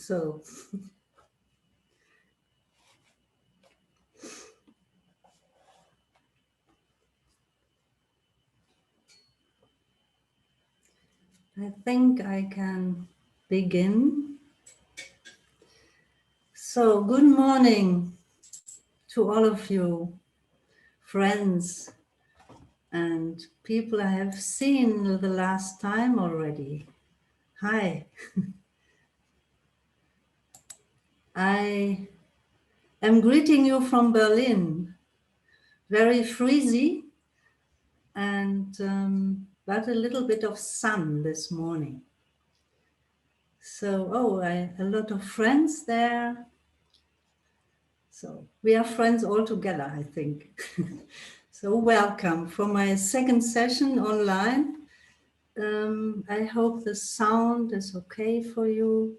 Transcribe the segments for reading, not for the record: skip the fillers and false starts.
So, I think I can begin. So, good morning to all of you, friends and people I have seen the last time already. Hi. I am greeting you from Berlin. Very freezy and but a little bit of sun this morning. So, a lot of friends there. So we are friends all together, I think. So welcome for my second session online. I hope the sound is okay for you.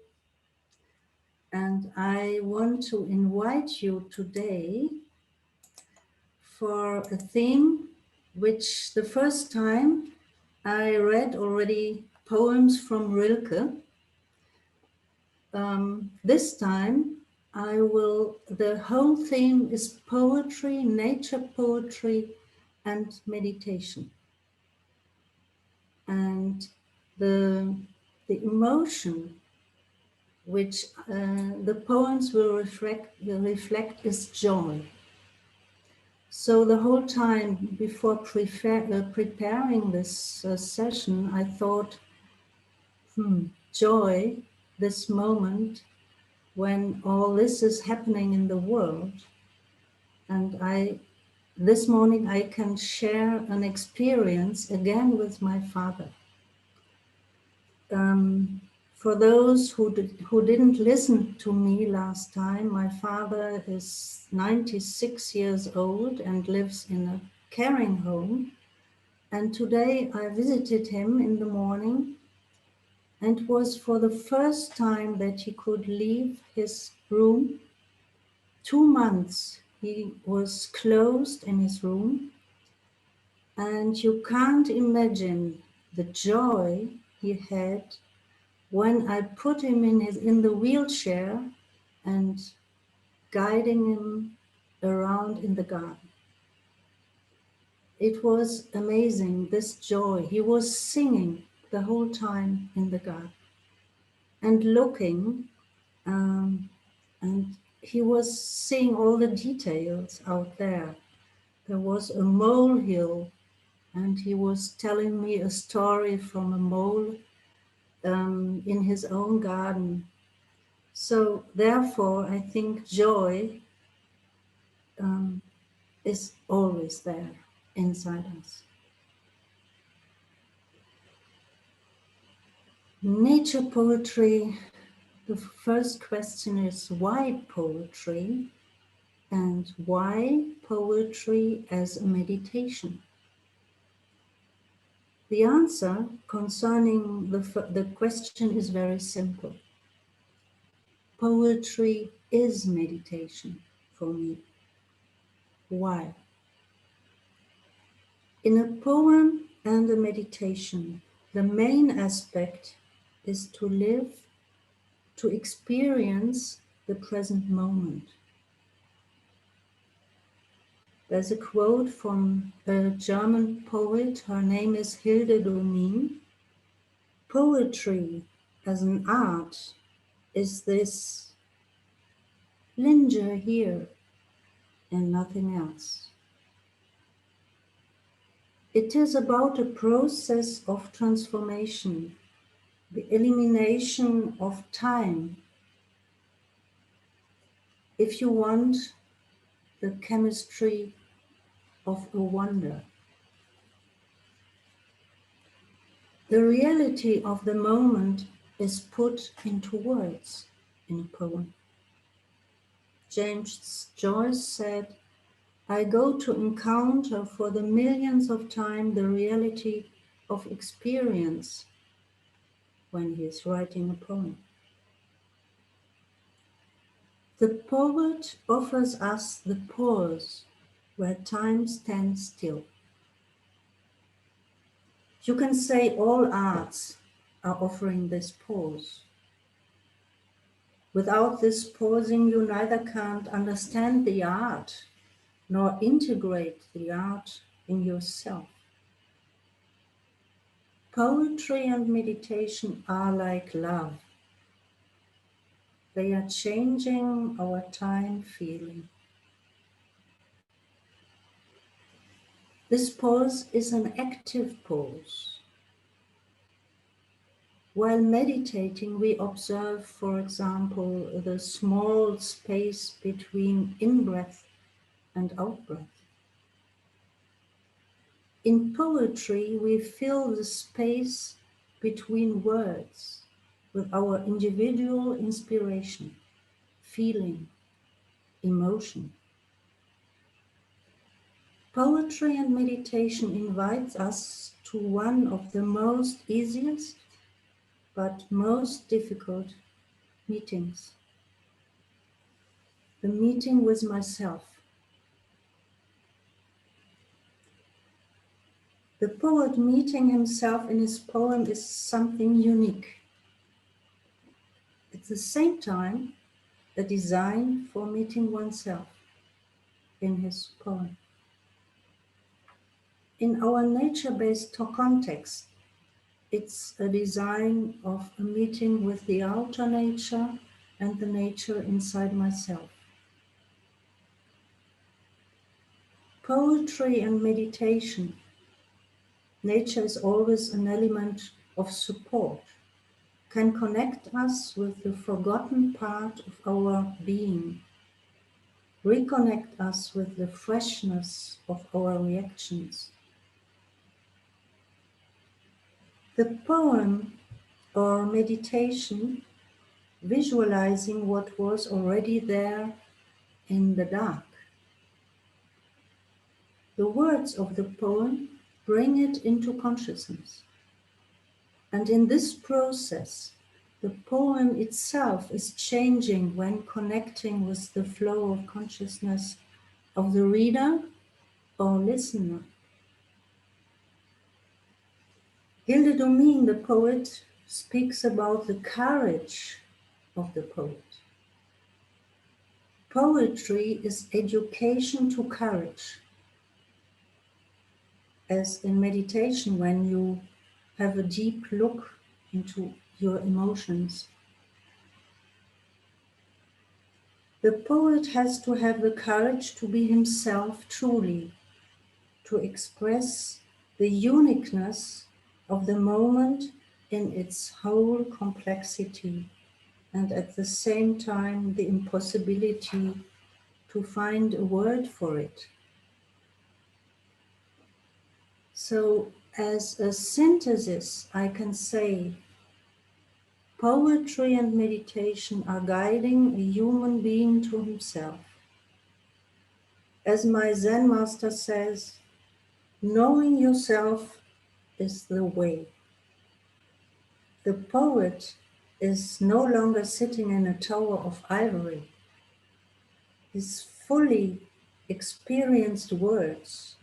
And I want to invite you today for a theme which the first time I read already poems from Rilke. This time the whole theme is poetry, nature poetry, and meditation. And the emotion which the poems will reflect is joy. So the whole time before preparing this session, I thought, joy, this moment when all this is happening in the world. And this morning I can share an experience again with my father. For those who didn't listen to me last time, my father is 96 years old and lives in a caring home. And today I visited him in the morning, and it was for the first time that he could leave his room. 2 months he was closed in his room, and you can't imagine the joy he had when I put him in the wheelchair and guiding him around in the garden. It was amazing, this joy. He was singing the whole time in the garden and looking, and he was seeing all the details out there. There was a molehill, and he was telling me a story from a mole in his own garden. So therefore, I think joy is always there inside us. Nature poetry, the first question is why poetry, and why poetry as a meditation? The answer concerning the question is very simple. Poetry is meditation for me. Why? In a poem and a meditation, the main aspect is to live, to experience the present moment. There's a quote from a German poet, her name is Hilde Domin. Poetry as an art is this: linger here and nothing else. It is about a process of transformation, the elimination of time. If you want, the chemistry of a wonder. The reality of the moment is put into words in a poem. James Joyce said, I go to encounter for the millionth of time the reality of experience when he is writing a poem. The poet offers us the pause where time stands still. You can say all arts are offering this pause. Without this pausing, you neither can't understand the art nor integrate the art in yourself. Poetry and meditation are like love. They are changing our time feeling. This pause is an active pause. While meditating, we observe, for example, the small space between in-breath and out-breath. In poetry, we fill the space between words with our individual inspiration, feeling, emotion. Poetry and meditation invites us to one of the most easiest but most difficult meetings. The meeting with myself. The poet meeting himself in his poem is something unique. At the same time, a design for meeting oneself in his poem. In our nature-based context, it's a design of a meeting with the outer nature and the nature inside myself. Poetry and meditation. Nature is always an element of support, can connect us with the forgotten part of our being, reconnect us with the freshness of our reactions. The poem or meditation, visualizing what was already there in the dark. The words of the poem bring it into consciousness. And in this process, the poem itself is changing when connecting with the flow of consciousness of the reader or listener. Hilde Domin, the poet, speaks about the courage of the poet. Poetry is education to courage. As in meditation, when you have a deep look into your emotions. The poet has to have the courage to be himself truly, to express the uniqueness of the moment in its whole complexity, and at the same time the impossibility to find a word for it. So, as a synthesis, I can say poetry and meditation are guiding a human being to himself. As my Zen master says, knowing yourself is the way. The poet is no longer sitting in a tower of ivory. His fully experienced words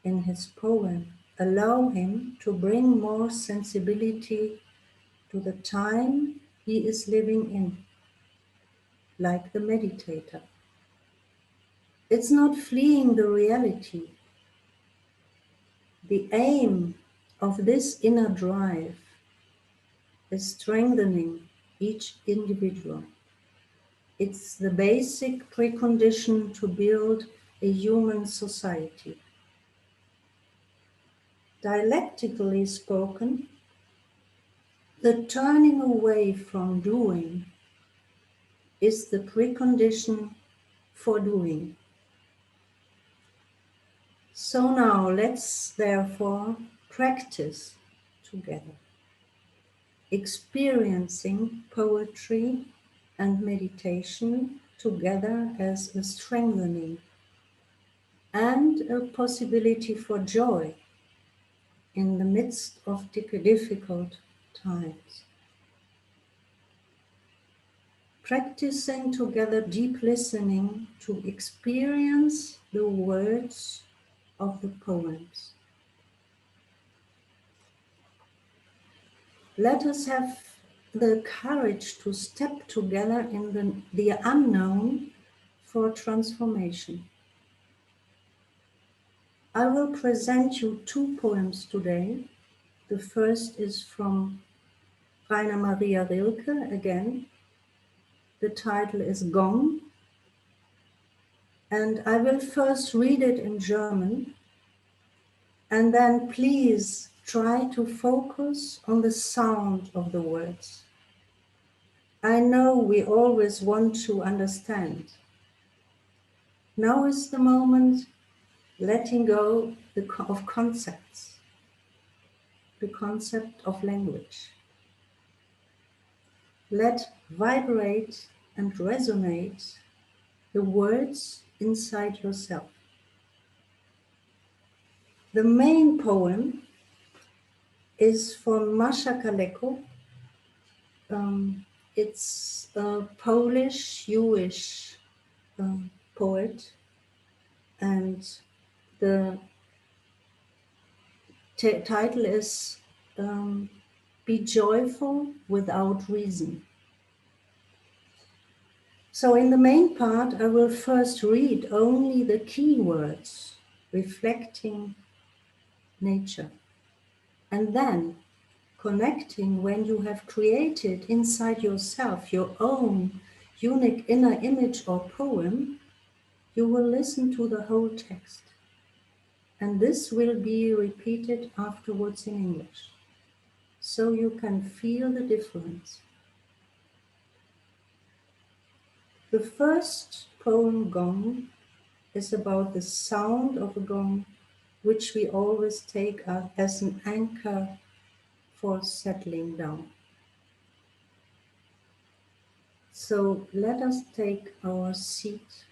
in his poem allow him to bring more sensibility to the time he is living in, like the meditator. It's not fleeing the reality. The aim of this inner drive is strengthening each individual. It's the basic precondition to build a human society. Dialectically spoken, the turning away from doing is the precondition for doing. So now let's therefore practice together, experiencing poetry and meditation together as a strengthening and a possibility for joy in the midst of difficult times. Practicing together deep listening to experience the words of the poems. Let us have the courage to step together in the unknown for transformation. I will present you two poems today. The first is from Rainer Maria Rilke again. The title is Gong, and I will first read it in German, and then please try to focus on the sound of the words. I know we always want to understand. Now is the moment letting go of concepts, the concept of language. Let vibrate and resonate the words inside yourself. The main poem is from Mascha Kaleko. It's a Polish Jewish poet, and the title is Be Joyful Without Reason. So in the main part, I will first read only the key words reflecting nature, and then connecting when you have created inside yourself your own unique inner image or poem, you will listen to the whole text. And this will be repeated afterwards in English, so you can feel the difference. The first poem, Gong, is about the sound of a gong, which we always take as an anchor for settling down. So let us take our seat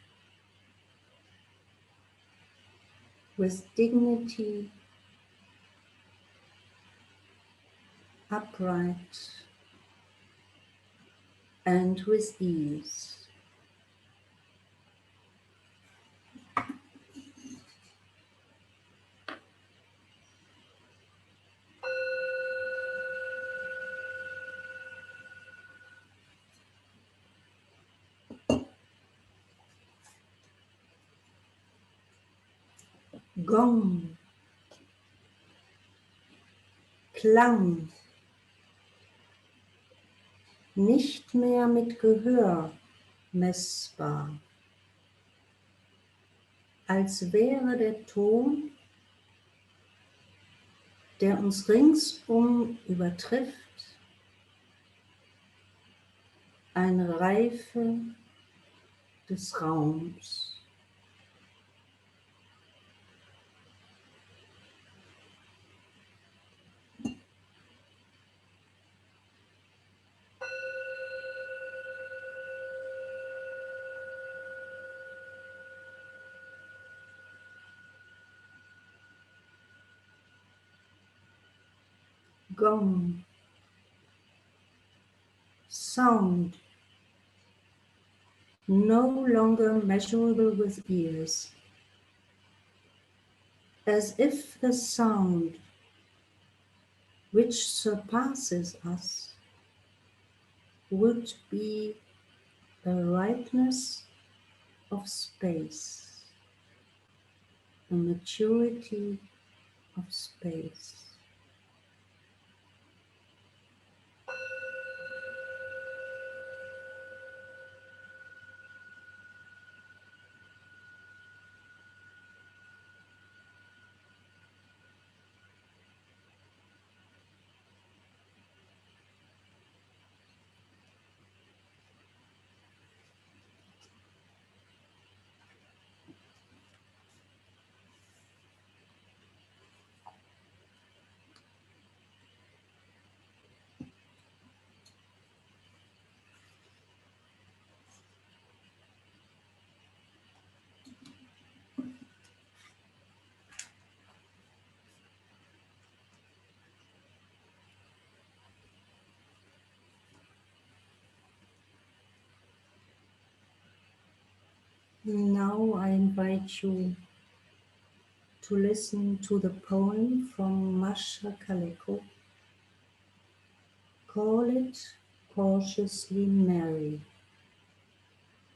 with dignity, upright, and with ease. Gong, Klang, nicht mehr mit Gehör messbar, als wäre der Ton, der uns ringsum übertrifft, eine Reife des Raums. Gong, sound, no longer measurable with ears, as if the sound which surpasses us would be a ripeness of space, a maturity of space. Now I invite you to listen to the poem from Mascha Kaleko. Call it cautiously merry,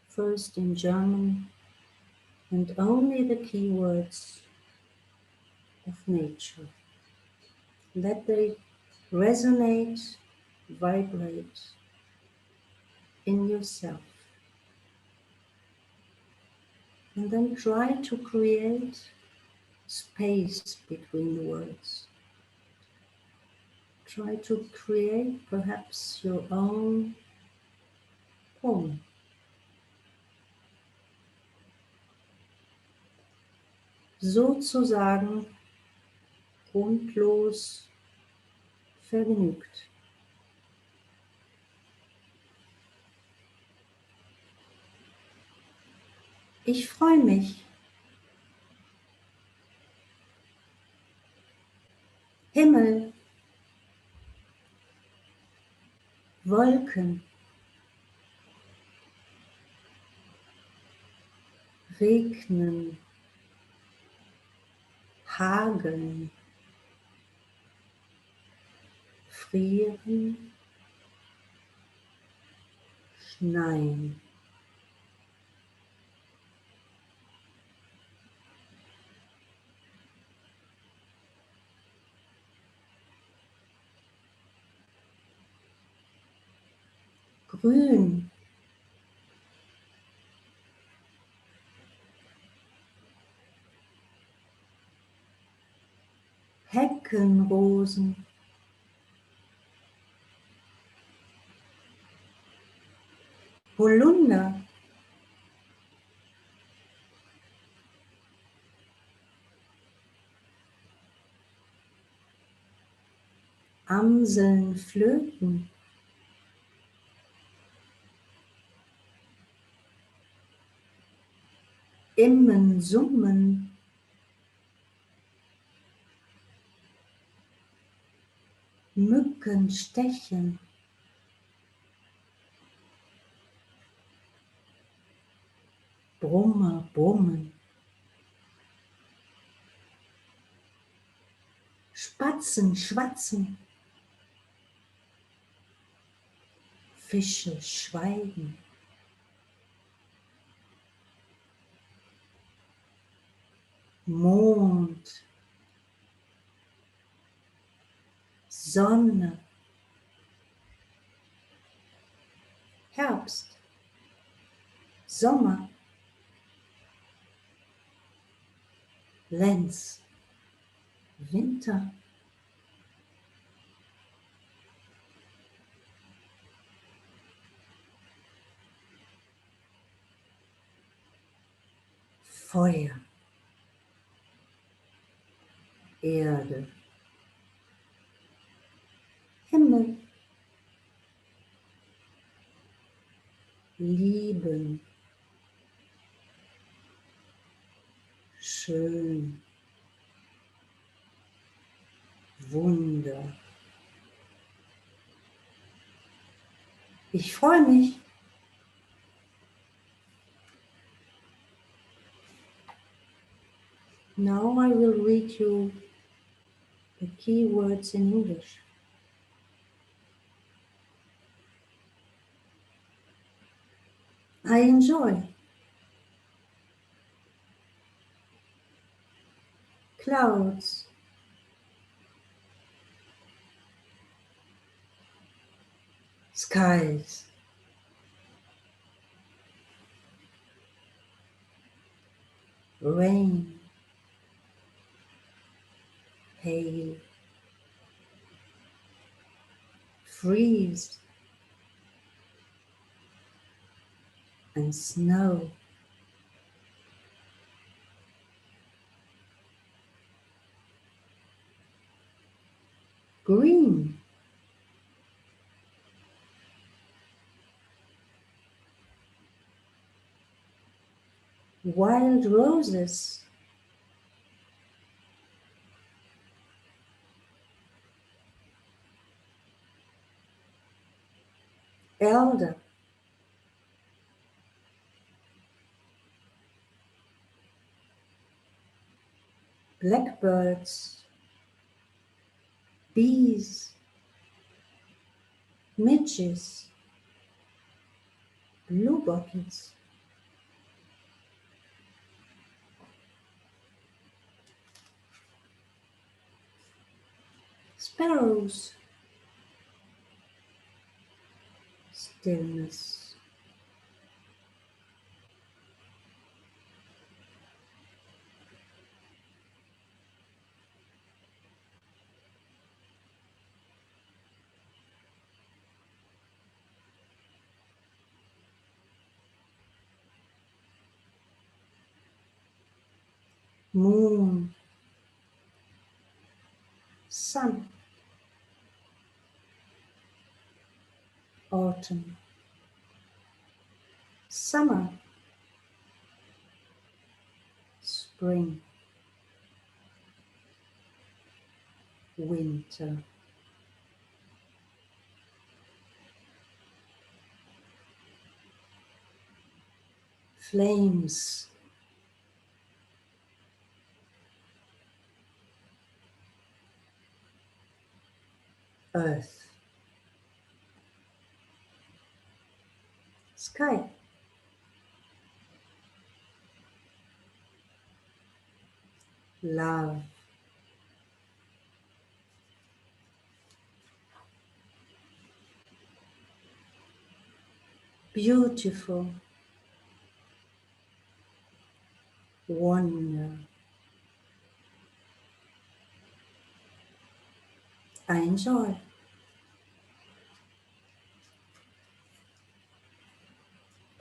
first in German, and only the keywords of nature. Let they resonate, vibrate in yourself. And then try to create space between the words. Try to create perhaps your own poem. Sozusagen, grundlos, vergnügt. Ich freue mich. Himmel, Wolken, regnen, hageln, frieren, schneien. Grün, Heckenrosen, Holunder, Amseln, Flöten, Immen, Summen, Mücken, Stechen, Brummer, Brummen, Spatzen, Schwatzen, Fische, Schweigen, Mond, Sonne, Herbst, Sommer, Lenz, Winter, Feuer, Erde, Himmel, lieben, schön, Wunder. Ich freue mich. Now I will read you the key words in English. I enjoy clouds, skies, rain, hail, freeze, and snow. Green, wild roses, elder, blackbirds, bees, midges, blue bottles, sparrows, stillness, moon, sun, autumn, summer, spring, winter, flames, earth, sky, love, beautiful, wonder. I enjoy.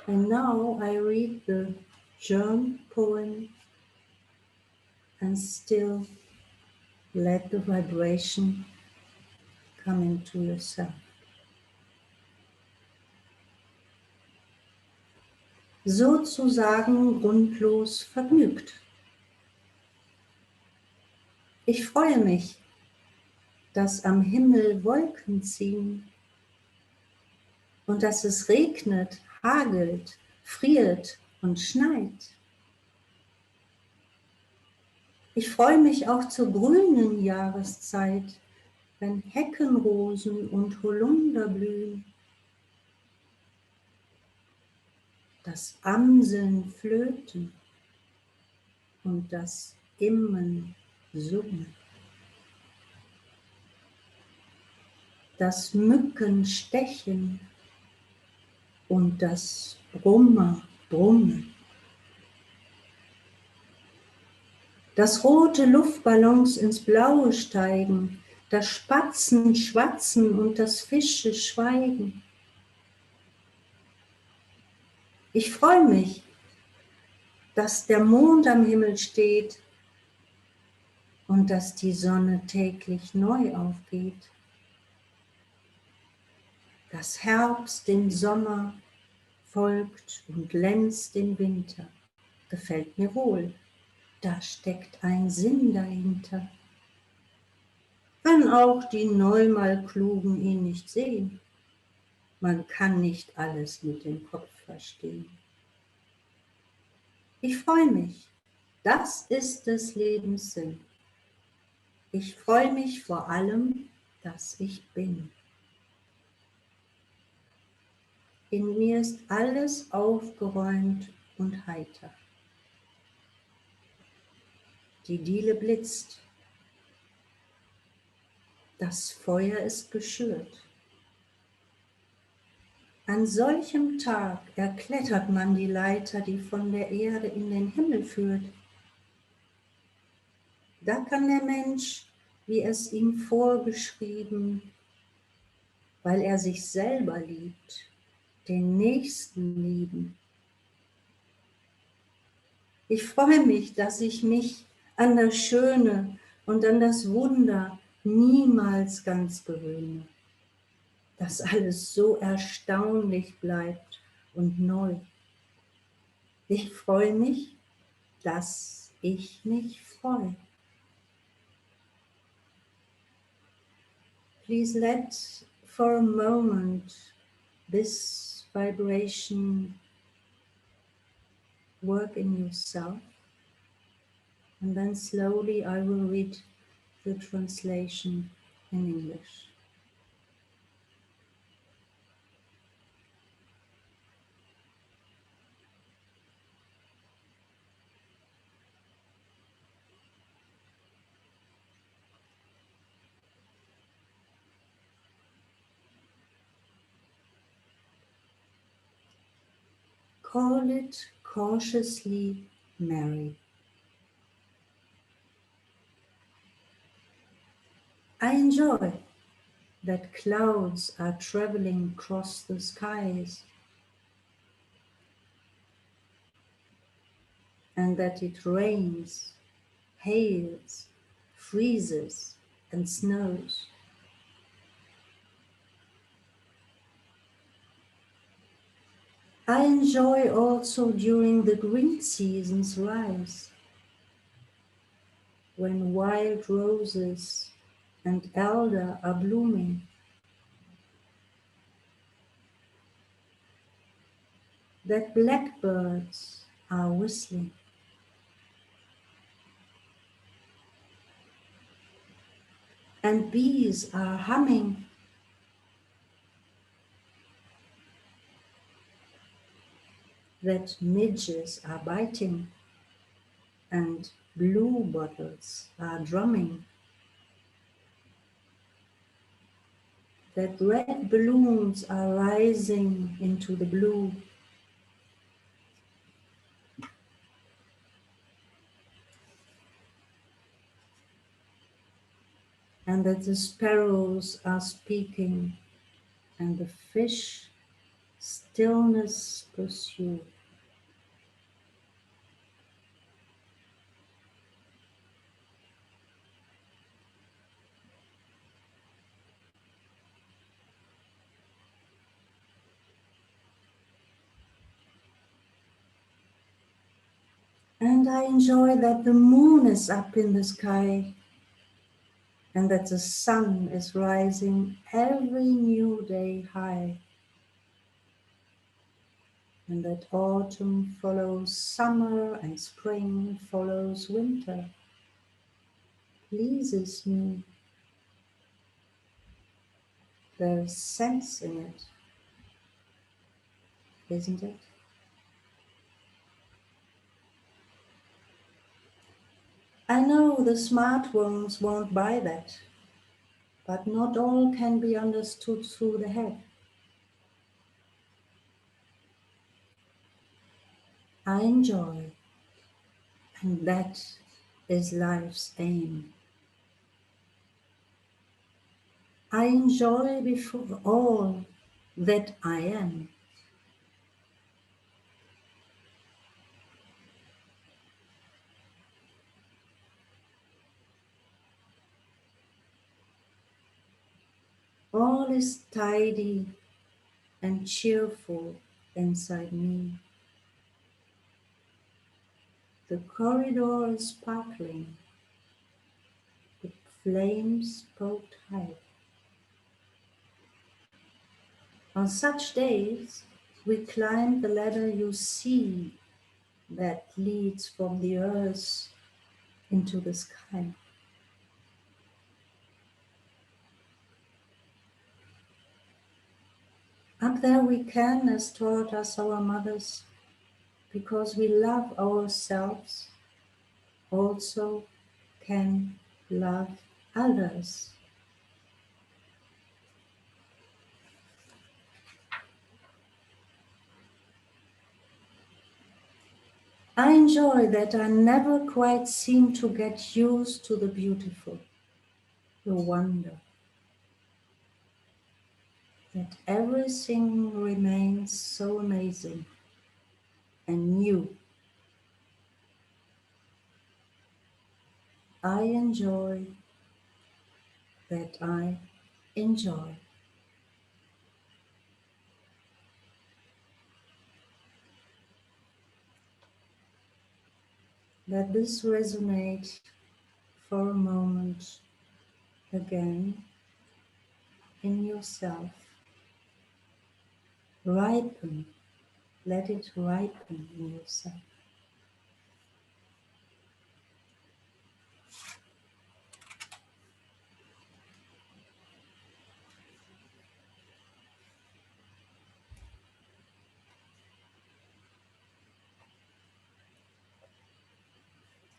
And now I read the germ poem and still let the vibration come into yourself. Sozusagen grundlos vergnügt. Ich freue mich, dass am Himmel Wolken ziehen und dass es regnet, hagelt, friert und schneit. Ich freue mich auch zur grünen Jahreszeit, wenn Heckenrosen und Holunder blühen, das Amseln flöten und das Immen summen, das Mücken stechen und das Brummer brummen, dass rote Luftballons ins Blaue steigen, dass Spatzen schwatzen und dass Fische schweigen. Ich freue mich, dass der Mond am Himmel steht und dass die Sonne täglich neu aufgeht, dass Herbst dem Sommer folgt und glänzt den Winter. Gefällt mir wohl, da steckt ein Sinn dahinter. Wenn auch die Neumalklugen ihn nicht sehen, man kann nicht alles mit dem Kopf verstehen. Ich freue mich, das ist des Lebens Sinn. Ich freue mich vor allem, dass ich bin. In mir ist alles aufgeräumt und heiter. Die Diele blitzt. Das Feuer ist geschürt. An solchem Tag erklettert man die Leiter, die von der Erde in den Himmel führt. Da kann der Mensch, wie es ihm vorgeschrieben, weil er sich selber liebt, den Nächsten lieben. Ich freue mich, dass ich mich an das Schöne und an das Wunder niemals ganz gewöhne, dass alles so erstaunlich bleibt und neu. Ich freue mich, dass ich mich freue. Please let for a moment this vibration work in yourself, and then slowly I will read the translation in English. Call it cautiously merry. I enjoy that clouds are traveling across the skies and that it rains, hails, freezes, and snows. I enjoy also during the green season's rise, when wild roses and elder are blooming, that blackbirds are whistling, and bees are humming, that midges are biting, and blue bottles are drumming, that red balloons are rising into the blue, and that the sparrows are speaking, and the fish stillness pursue. And I enjoy that the moon is up in the sky and that the sun is rising every new day high, and that autumn follows summer and spring follows winter. Pleases me. There's sense in it, isn't it? I know the smart ones won't buy that, but not all can be understood through the head. I enjoy, and that is life's aim. I enjoy before all that I am. All is tidy and cheerful inside me. The corridor is sparkling, the flames poked high. On such days, we climb the ladder you see that leads from the earth into the sky. Up there we can, as taught us our mothers, because we love ourselves, also can love others. I enjoy that I never quite seem to get used to the beautiful, the wonder, that everything remains so amazing and new. I enjoy that I enjoy. Let this resonate for a moment again in yourself. Ripen, let it ripen in yourself.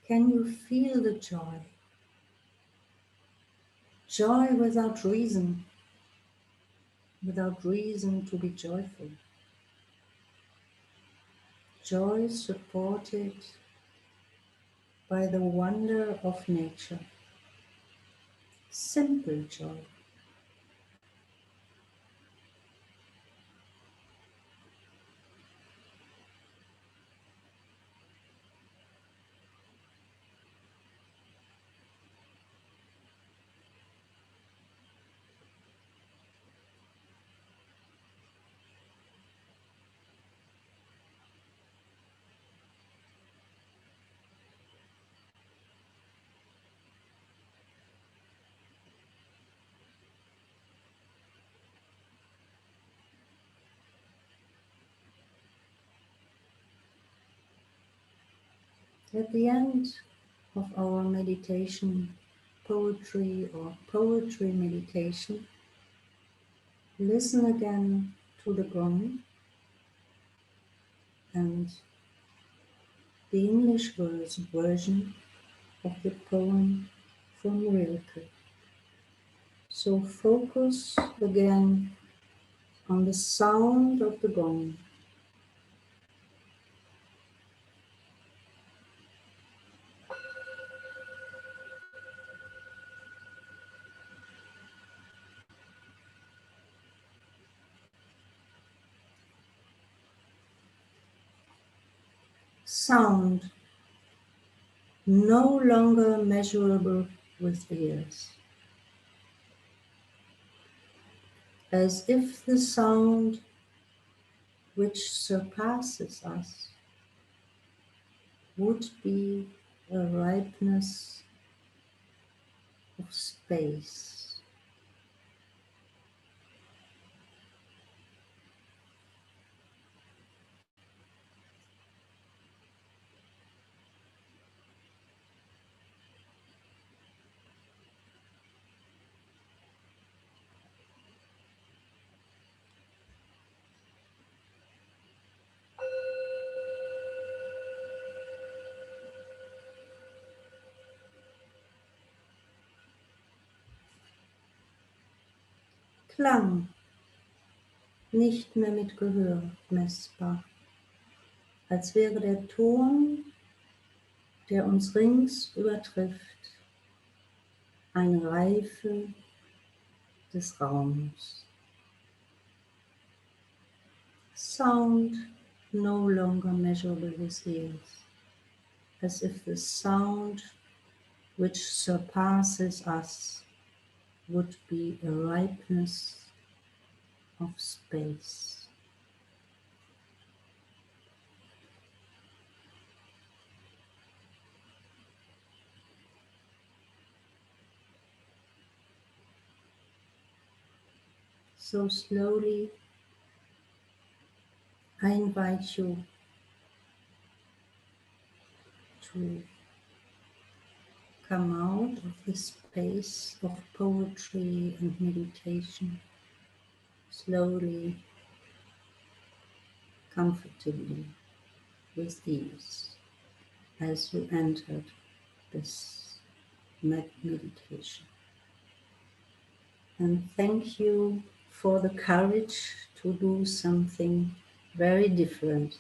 Can you feel the joy? Joy without reason to be joyful. Joy supported by the wonder of nature. Simple joy. At the end of our meditation, poetry or poetry meditation, listen again to the gong and the English version of the poem from Rilke. So focus again on the sound of the gong. Sound no longer measurable with ears, as if the sound which surpasses us would be a ripeness of space. Klang nicht mehr mit Gehör messbar, als wäre der Ton, der uns rings übertrifft, eine Reife des Raums. Sound no longer measurable with ears, as if the sound which surpasses us would be a ripeness of space. So slowly, I invite you to come out of the space of poetry and meditation, slowly, comfortably, with ease, as you entered this meditation. And thank you for the courage to do something very different.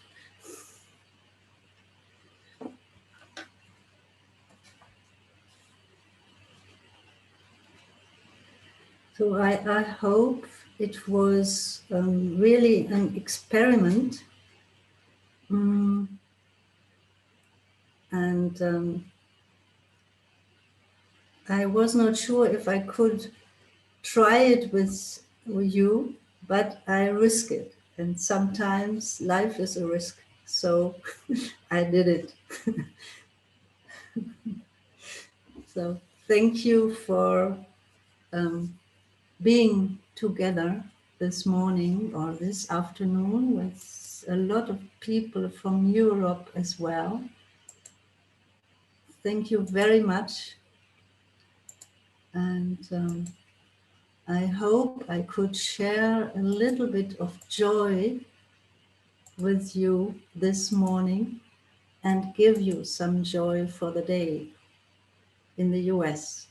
So I hope it was really an experiment. And I was not sure if I could try it with you, but I risk it. And sometimes life is a risk. So I did it. So thank you for being together this morning or this afternoon with a lot of people from Europe as well. Thank you very much. And I hope I could share a little bit of joy with you this morning and give you some joy for the day in the US.